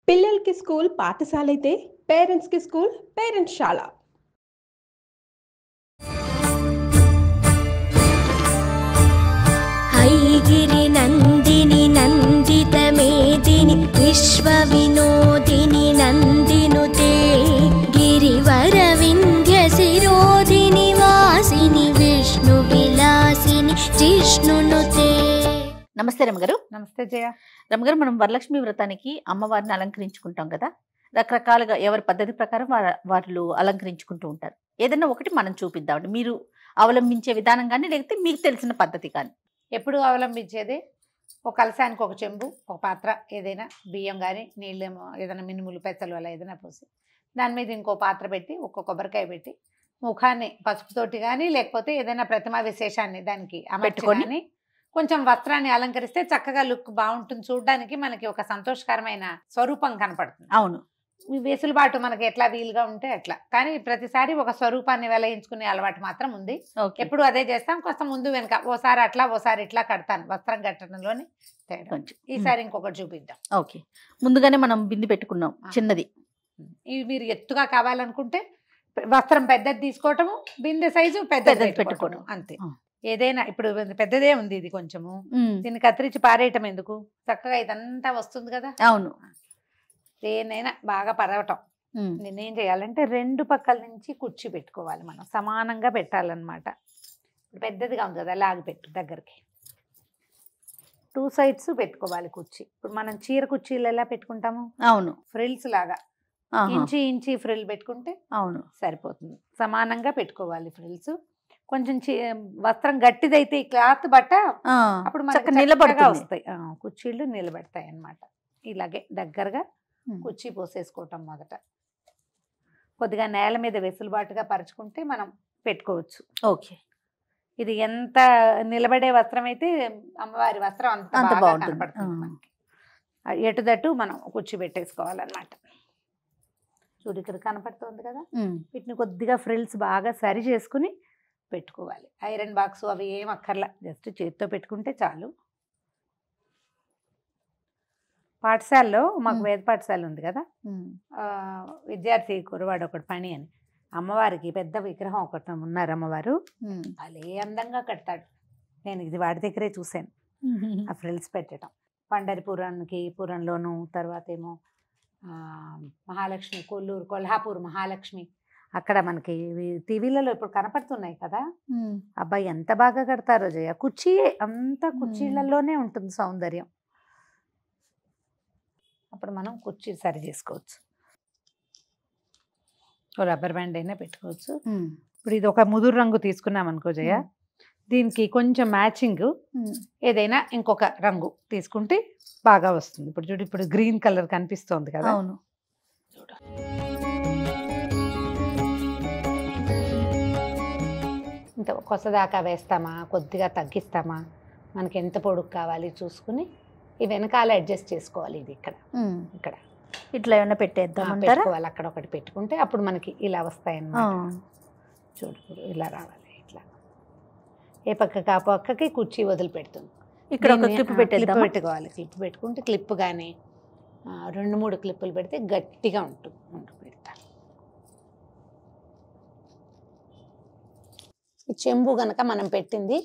పిల్లలకి స్కూల్ పాఠశాలైతే పేరెంట్స్కి స్కూల్ పేరెంట్స్శాల. హైగిరి నందిని నందిత మేదిని విశ్వ వినోదిని నందినుతే గిరివర వింధ్య శిరోధిని వాసిని విష్ణు విలాసిని జిష్ణునుతే. నమస్తే రమగారు. నమస్తే జయ. రమగారు, మనం వరలక్ష్మి వ్రతానికి అమ్మవారిని అలంకరించుకుంటాం కదా, రకరకాలుగా ఎవరి పద్ధతి ప్రకారం వాళ్ళు అలంకరించుకుంటూ ఉంటారు. ఏదైనా ఒకటి మనం చూపిద్దామండి, మీరు అవలంబించే విధానం కానీ లేకపోతే మీకు తెలిసిన పద్ధతి కానీ. ఎప్పుడు అవలంబించేది ఒక కలశానికి ఒక చెంబు, ఒక పాత్ర, ఏదైనా బియ్యం కానీ నీళ్ళు ఏదైనా మినుములు పెసలు అలా ఏదైనా పోసి దాని మీద ఇంకో పాత్ర పెట్టి ఒక్క కొబ్బరికాయ పెట్టి ముఖాన్ని పసుపుతోటి కానీ లేకపోతే ఏదైనా ప్రతిమా విశేషాన్ని దానికి అమర్చుకొని కొంచెం వస్త్రాన్ని అలంకరిస్తే చక్కగా లుక్ బాగుంటుంది. చూడడానికి మనకి ఒక సంతోషకరమైన స్వరూపం కనపడుతుంది. అవును, వెసులుబాటు మనకి ఎట్లా వీలుగా ఉంటే అట్లా, కానీ ప్రతిసారి ఒక స్వరూపాన్ని వెలయించుకునే అలవాటు మాత్రం ఉంది. ఎప్పుడు అదే చేస్తాం, కొంత ముందు వెనక ఓసారి అట్లా ఓసారి ఇట్లా కడతాను. వస్త్రం కట్టడంలోనే కొంచెం ఈసారి ఇంకొకటి చూపిద్దాం. ఓకే, ముందుగానే మనం బింది పెట్టుకున్నాం చిన్నది. ఇవి మీరు ఎత్తుగా కావాలనుకుంటే వస్త్రం పెద్దది తీసుకోవటము, బిందె సైజు పెద్దది పెట్టుకోవడం అంతే. ఏదైనా ఇప్పుడు పెద్దదే ఉంది, ఇది కొంచెము దీన్ని కత్తిరించి పారేయటం ఎందుకు, చక్కగా ఇదంతా వస్తుంది కదా. అవును, దేన్నైనా బాగా పరవటం. నేనేం చేయాలంటే రెండు పక్కల నుంచి కుర్చీ పెట్టుకోవాలి, మనం సమానంగా పెట్టాలన్నమాట. పెద్దదిగా ఉంది కదా, లాగి పెట్టు దగ్గరికి. 2 సైడ్స్ పెట్టుకోవాలి కుర్చీ. ఇప్పుడు మనం చీర కుర్చీలు ఎలా పెట్టుకుంటాము, అవును, ఫ్రిల్స్ లాగా ఇంచి ఇంచి ఫ్రిల్ పెట్టుకుంటే అవును సరిపోతుంది. సమానంగా పెట్టుకోవాలి ఫ్రిల్స్. కొంచెం వస్త్రం గట్టిదైతే ఈ క్లాత్ బట్ట అప్పుడు మనకి నిలబడగా వస్తాయి, కుర్చీళ్ళు నిలబడతాయి అన్నమాట. ఇలాగే దగ్గరగా కుర్చీ పోసేసుకోవటం. మొదట కొద్దిగా నేల మీద వెసులుబాటుగా పరుచుకుంటే మనం పెట్టుకోవచ్చు. ఓకే, ఇది ఎంత నిలబడే వస్త్రం అయితే అమ్మవారి వస్త్రం అంత బాగుంటుంది మనకి. ఎటుదట్టు మనం కుర్చీ పెట్టేసుకోవాలన్నమాట. చూడు ఇక్కడ కనపడుతుంది కదా, వీటిని కొద్దిగా ఫ్రిల్స్ బాగా సరి చేసుకుని పెట్టుకోవాలి. ఐరన్ బాక్స్ అవి ఏం అక్కర్లా, జస్ట్ చేతితో పెట్టుకుంటే చాలు. పాఠశాలలో మాకు వేద పాఠశాల ఉంది కదా, విద్యార్థి కురవాడు ఒకటి పని అని అమ్మవారికి పెద్ద విగ్రహం ఒకటి ఉన్నారు. అమ్మవారు భలే అందంగా కడతాడు. నేను ఇది వాడి దగ్గరే చూశాను, ఆ ఫ్రిల్స్ పెట్టడం. పండరిపురానికి పురంలోను, తర్వాత ఏమో మహాలక్ష్మి కొల్హాపూర్ మహాలక్ష్మి అక్కడ మనకి టీవీలలో ఇప్పుడు కనపడుతున్నాయి కదా. అబ్బాయి ఎంత బాగా కడతారో జయ. కుర్చీ అంతా కుర్చీలలోనే ఉంటుంది సౌందర్యం. అప్పుడు మనం కుర్చీ సరి చేసుకోవచ్చు. రబ్బర్ బ్యాండ్ అయినా పెట్టుకోవచ్చు. ఇప్పుడు ఇది ఒక ముదురు రంగు తీసుకున్నాం అనుకో జయ, దీనికి కొంచెం మ్యాచింగ్ ఏదైనా ఇంకొక రంగు తీసుకుంటే బాగా వస్తుంది. ఇప్పుడు చూడు, ఇప్పుడు గ్రీన్ కలర్ కనిపిస్తోంది కదా. అవును, చూడ ఇంత కొసదాకా వేస్తామా, కొద్దిగా తగ్గిస్తామా, మనకి ఎంత పొడుగు కావాలి చూసుకుని ఈ వెనకాల అడ్జస్ట్ చేసుకోవాలి. ఇది ఇక్కడ ఇక్కడ ఇట్లా ఏమైనా పెట్టేద్దాం పెట్టుకోవాలి. అక్కడ ఒకటి పెట్టుకుంటే అప్పుడు మనకి ఇలా వస్తాయి అన్నమాట. చూడు ఇలా రావాలి. ఇట్లా ఏ పక్కకి ఆ పక్కకి కుర్చీ వదిలిపెడుతుంది. ఇక్కడ ఒక క్లిప్ పెట్టుకోవాలి. క్లిప్ పెట్టుకుంటే క్లిప్ కానీ 2-3 క్లిప్పులు పెడితే గట్టిగా ఉంటుంది. పెడతా ఈ చెంబు గనక మనం పెట్టింది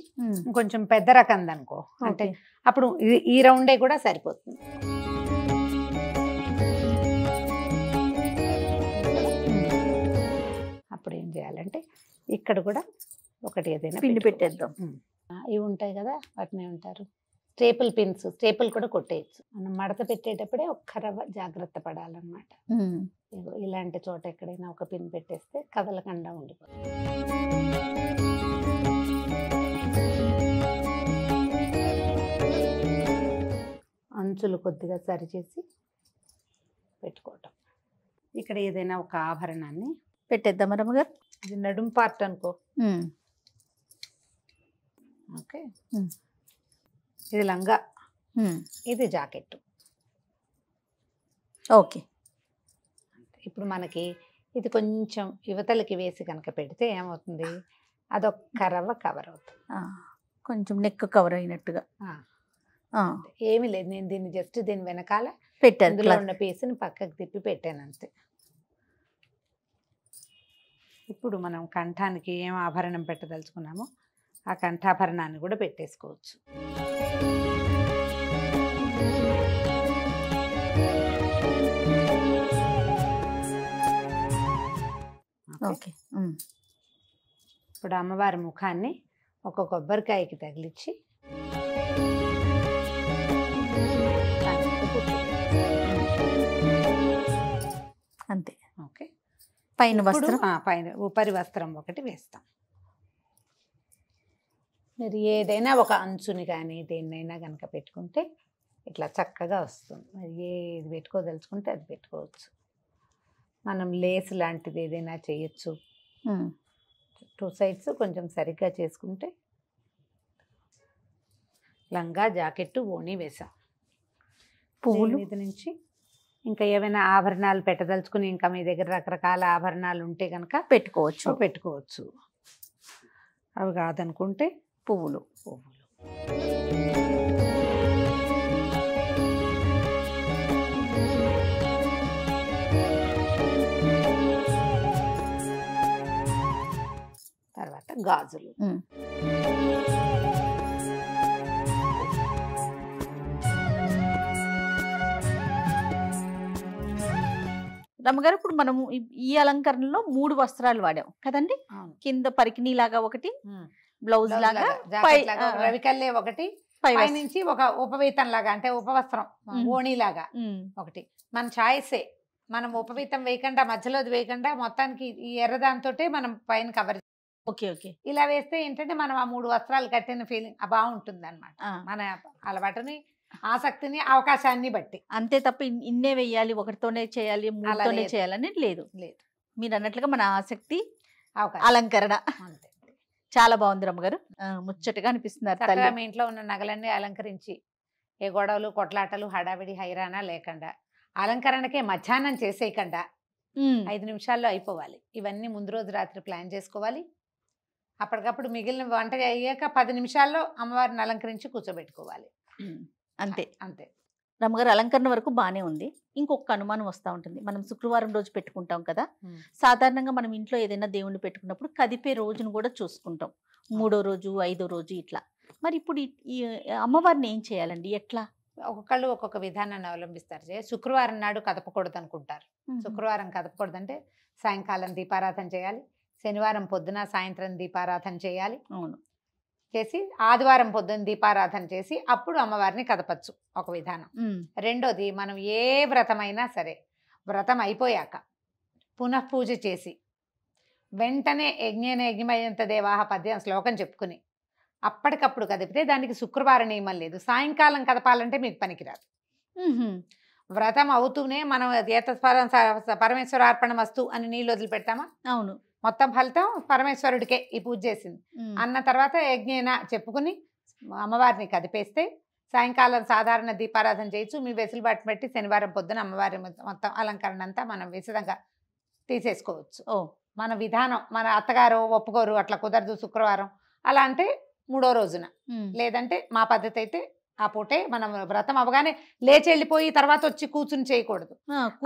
కొంచెం పెద్ద రకం అనుకో, అంటే అప్పుడు ఈ రౌండే కూడా సరిపోతుంది. అప్పుడు ఏం చేయాలంటే ఇక్కడ కూడా ఒకటి ఏదైనా పిండి పెట్టేద్దాం. ఇవి ఉంటాయి కదా, వాటిని ఏమంటారు, స్టేపుల్ పిన్స్. స్టేపుల్ కూడా కొట్టేయచ్చు. మనం మడత పెట్టేటప్పుడే ఒక్క రవ్వ జాగ్రత్త పడాలన్నమాట. ఇలాంటి చోట ఎక్కడైనా ఒక పిన్ పెట్టేస్తే కదలకుండా ఉండిపోతుంది. అంచులు కొద్దిగా సరిచేసి పెట్టుకోవటం. ఇక్కడ ఏదైనా ఒక ఆభరణాన్ని పెట్టేద్దాం రమ్మగారు. ఇది నడుం పార్ట్ అనుకో. ఓకే, ఇది లంగా, ఇది జాకెట్. ఓకే, ఇప్పుడు మనకి ఇది కొంచెం యువతలకి వేసి కనుక పెడితే ఏమవుతుంది, అదొక్క రవ్వ కవర్ అవుతుంది. కొంచెం నెక్ కవర్ అయినట్టుగా. ఆ, ఏమీ లేదు, నేను దీన్ని జస్ట్ దీని వెనకాల పెట్టారు ఇందులో క్లాత్. ఉన్న పీస్ని పక్కకు తిప్పి పెట్టాను అంతే. ఇప్పుడు మనం కంఠానికి ఏం ఆభరణం పెట్టదలుచుకున్నామో ఆ కంఠాభరణాన్ని కూడా పెట్టేసుకోవచ్చు. ఓకే. ఇప్పుడు అమ్మవారి ముఖాన్ని ఒక కొబ్బరికాయకి తగిలించి అంతే. ఓకే. పైన ఇప్పుడు వస్త్రం. పైన ఉపరి వస్త్రం ఒకటి వేస్తాం. మీరు ఏదైనా ఒక అంచుని కానీ దేన్నైనా కనుక పెట్టుకుంటే ఇట్లా చక్కగా వస్తుంది. మరి ఏది పెట్టుకోదలుచుకుంటే అది పెట్టుకోవచ్చు. మనం లేస్ లాంటిది ఏదైనా చేయొచ్చు. 2 సైడ్స్ కొంచెం సరిగ్గా చేసుకుంటే లంగా జాకెట్టు ఓణి వేసాం. పువ్వులు మీద నుంచి ఇంకా ఏమైనా ఆభరణాలు పెట్టదలుచుకుని ఇంకా మీ దగ్గర రకరకాల ఆభరణాలు ఉంటే కనుక పెట్టుకోవచ్చు. అవి కాదనుకుంటే పువ్వులు. తర్వాత గాజులు. రమ్మగారు ఇప్పుడు మనము ఈ అలంకరణలో 3 వస్త్రాలు వాడాం కదండి. కింద పరికిణీ లాగా ఒకటి, బ్లౌజ్ లాగా, రవికల్లే ఒకటి, నుంచి ఒక ఉపవీతం లాగా అంటే ఉపవస్త్రం ఓణి లాగా ఒకటి. మన ఛాయిసే, మనం ఉపవీతం వేయకుండా మధ్యలోది వేయకుండా మొత్తానికి ఈ ఎర్రదాంతో మనం పైన కవర్. Okay okay. ఇలా వేస్తే ఏంటంటే మనం ఆ 3 వస్త్రాలు కట్టిన ఫీలింగ్ బాగుంటుంది అనమాట. మన అలవాటుని, ఆసక్తిని, అవకాశాన్ని బట్టి. అంతే తప్ప ఇన్నే వేయాలి, ఒకటితోనే చేయాలి, 3తోనే చేయాలని లేదు. మీరు అన్నట్లుగా మన ఆసక్తి, అలంకరణ. అంతే. చాలా బాగుంది రమ్మగారు, ముచ్చటగా అనిపిస్తున్నారు. మీ ఇంట్లో ఉన్న నగలన్నీ అలంకరించి ఏ గొడవలు, కొట్లాటలు, హడావిడి, హైరాణ లేకుండా, అలంకరణకే మధ్యాహ్నం చేసేయకుండా 5 నిమిషాల్లో అయిపోవాలి. ఇవన్నీ ముందు రోజు రాత్రి ప్లాన్ చేసుకోవాలి. అప్పటికప్పుడు మిగిలిన వంట అయ్యాక 10 నిమిషాల్లో అమ్మవారిని అలంకరించి కూర్చోబెట్టుకోవాలి. అంతే అంతే. రమ్మగారు అలంకరణ వరకు బాగానే ఉంది. ఇంకొక అనుమానం వస్తూ ఉంటుంది. మనం శుక్రవారం రోజు పెట్టుకుంటాం కదా, సాధారణంగా మనం ఇంట్లో ఏదైనా దేవుణ్ణి పెట్టుకున్నప్పుడు కదిపే రోజును కూడా చూసుకుంటాం. 3వ రోజు, 5వ రోజు ఇట్లా. మరి ఇప్పుడు ఈ అమ్మవారిని ఏం చేయాలండి, ఎట్లా? ఒక్కొక్కళ్ళు ఒక్కొక్క విధానాన్ని అవలంబిస్తారు. శుక్రవారం నాడు కదపకూడదు అనుకుంటారు. శుక్రవారం కదపకూడదంటే సాయంకాలం దీపారాధన చేయాలి, శనివారం పొద్దున సాయంత్రం దీపారాధన చేయాలి. అవును. చేసి ఆదివారం పొద్దున్న దీపారాధన చేసి అప్పుడు అమ్మవారిని కదపచ్చు, ఒక విధానం. రెండోది, మనం ఏ వ్రతమైనా సరే వ్రతం అయిపోయాక పునఃపూజ చేసి వెంటనే యజ్ఞేన యజ్ఞమయంత దేవాహ పద్యం శ్లోకం చెప్పుకుని అప్పటికప్పుడు కదిపితే దానికి శుక్రవారం నియమం లేదు. సాయంకాలం కదపాలంటే మీకు పనికిరాదు. వ్రతం అవుతూనే మనం పరమేశ్వరార్పణ వస్తు అని నీళ్ళు వదిలిపెడతామా? అవును. మొత్తం ఫలితం పరమేశ్వరుడికే ఈ పూజ చేసింది అన్న తర్వాత యజ్ఞేన చెప్పుకుని అమ్మవారిని కదిపేస్తే సాయంకాలం సాధారణ దీపారాధన చేయొచ్చు. మీ వెసులుబాటు బట్టి శనివారం పొద్దున అమ్మవారి మొత్తం అలంకరణ అంతా మనం విశదంగా తీసేసుకోవచ్చు. మన విధానం, మన అత్తగారు ఒప్పుకోరు, అట్లా కుదరదు శుక్రవారం అలా అంటే 3వ రోజున, లేదంటే మా పద్ధతి అయితే ఆ పూటే మనం వ్రతం అవగానే లేచి వెళ్ళిపోయి తర్వాత వచ్చి కూర్చుని చేయకూడదు.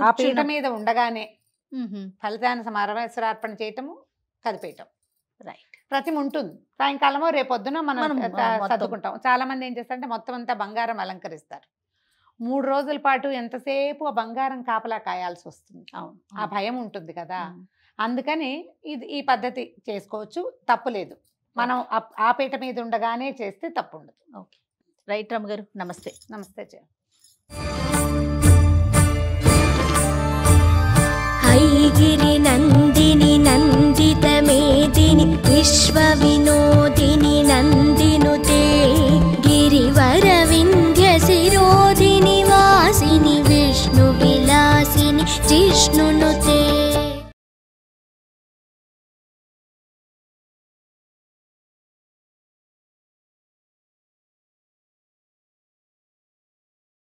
ఆ పీట మీద ఉండగానే ఫలితాన్ని పరమేశ్వరార్పణ చేయటము, కదిపేయటం. రైట్. ప్రతిమ ఉంటుంది. సాయంకాలమో రేపొద్దున మనం సర్దుకుంటాం. చాలా మంది ఏం చేస్తారంటే మొత్తం అంతా బంగారం అలంకరిస్తారు. 3 రోజుల పాటు ఎంతసేపు ఆ బంగారం కాపలా కాయాల్సి వస్తుంది. ఆ భయం ఉంటుంది కదా. అందుకని ఈ పద్ధతి చేసుకోవచ్చు, తప్పులేదు. మనం ఆ పీట మీద ఉండగానే చేస్తే తప్పు ఉండదు. ఓకే. రైట్ రమ్మగారు, నమస్తే. నమస్తే. హైగిరి నంద